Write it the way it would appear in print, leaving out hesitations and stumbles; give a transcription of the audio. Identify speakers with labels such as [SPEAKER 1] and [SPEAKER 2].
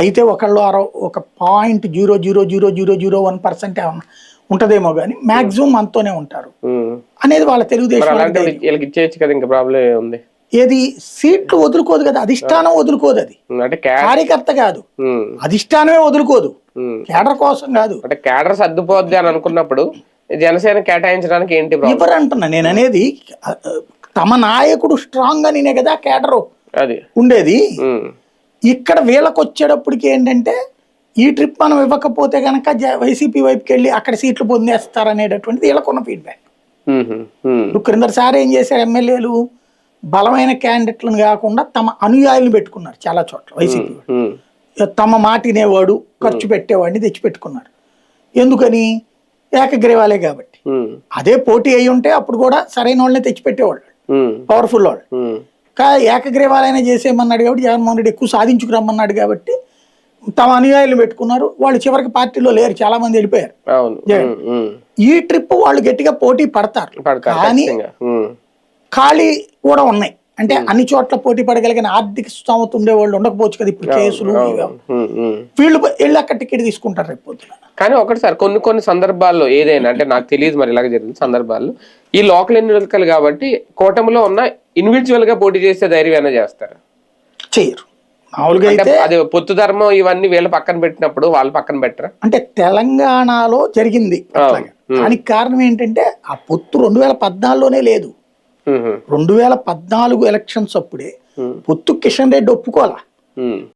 [SPEAKER 1] అయితే ఒకళ్ళు ఒక 0.0000001% ఏమన్నా ఉంటదేమో కానీ మాక్సిమం మనతోనే ఉంటారు అనేది వాళ్ళ తెలుగుదేశం ఏది సీట్లు వదులుకోదు కదా, అధిష్టానం వదులుకోదు, అది కార్యకర్త కాదు, అధిష్టానమే వదులుకోదు, కేడర్ కోసం కాదు.
[SPEAKER 2] అంటే కేడర్ సర్దుపోద్ది అని అనుకున్నప్పుడు జనసేన కేటాయించడానికి ఏంటి
[SPEAKER 1] ఎవరు అంటున్నా నేను అనేది, తమ నాయకుడు స్ట్రాంగ్ అనినే కదా కేడరు
[SPEAKER 2] అది
[SPEAKER 1] ఉండేది. ఇక్కడ వీళ్ళకి వచ్చేటప్పటికి ఏంటంటే ఈ ట్రిప్ మనం ఇవ్వకపోతే కనుక వైసీపీ వైపుకి వెళ్ళి అక్కడ సీట్లు పొందేస్తారనేటటువంటిది వీళ్ళకున్న ఫీడ్బ్యాక్. క్రిందసారి ఏం చేశారు, ఎమ్మెల్యేలు బలమైన క్యాండిడేట్లను కాకుండా తమ అనుయాయులను పెట్టుకున్నారు చాలా చోట్ల. వైసీపీ తమ మాట వినేవాడు, ఖర్చు పెట్టేవాడిని తెచ్చిపెట్టుకున్నారు. ఎందుకని? ఏకగ్రీవాలే కాబట్టి. అదే పోటీ అయి ఉంటే అప్పుడు కూడా సరైన వాళ్ళని తెచ్చిపెట్టేవాళ్ళు, పవర్ఫుల్ వాళ్ళు. ఏకగ్రీవాలైనా చేసేయమన్నాడు కాబట్టి, జగన్మోహన్ రెడ్డి ఎక్కువ సాధించుకురమ్మన్నాడు కాబట్టి తమ అనుయాయులు పెట్టుకున్నారు. వాళ్ళు చివరికి పార్టీలో లేరు, చాలా మంది వెళ్ళిపోయారు. ఈ ట్రిప్ వాళ్ళు గట్టిగా పోటీ పడతారు, కానీ ఖాళీ కూడా ఉన్నాయి. అంటే అన్ని చోట్ల పోటీ పడగలిగిన ఆర్థిక స్తోమత ఉండే వాళ్ళు ఉండకపోవచ్చు కదా, ఇప్పుడు కేసులు వీళ్ళు వెళ్ళి అక్కడ టికెట్ తీసుకుంటారు రేపు పొద్దున.
[SPEAKER 2] కానీ ఒకటిసారి కొన్ని సందర్భాల్లో ఏదైనా అంటే నాకు తెలియదు మరి ఇలాగ జరిగిన సందర్భాల్లో ఈ లోకల్ ఎన్నికలు కాబట్టి కూటమిలో ఉన్న ఇండివిజువల్ గా పోటీ చేసే ధైర్యం ఏమైనా చేస్తారు?
[SPEAKER 1] చేయరు మామూలుగా. అయితే
[SPEAKER 2] అది పొత్తు ధర్మం ఇవన్నీ వీళ్ళు పక్కన పెట్టినప్పుడు వాళ్ళు పక్కన పెట్టరా?
[SPEAKER 1] అంటే తెలంగాణలో జరిగింది దానికి కారణం ఏంటంటే ఆ పొత్తు 2014లోనే లేదు. 2014 ఎలక్షన్స్ అప్పుడే పొత్తు కిషన్ రెడ్డి ఒప్పుకోవాలా.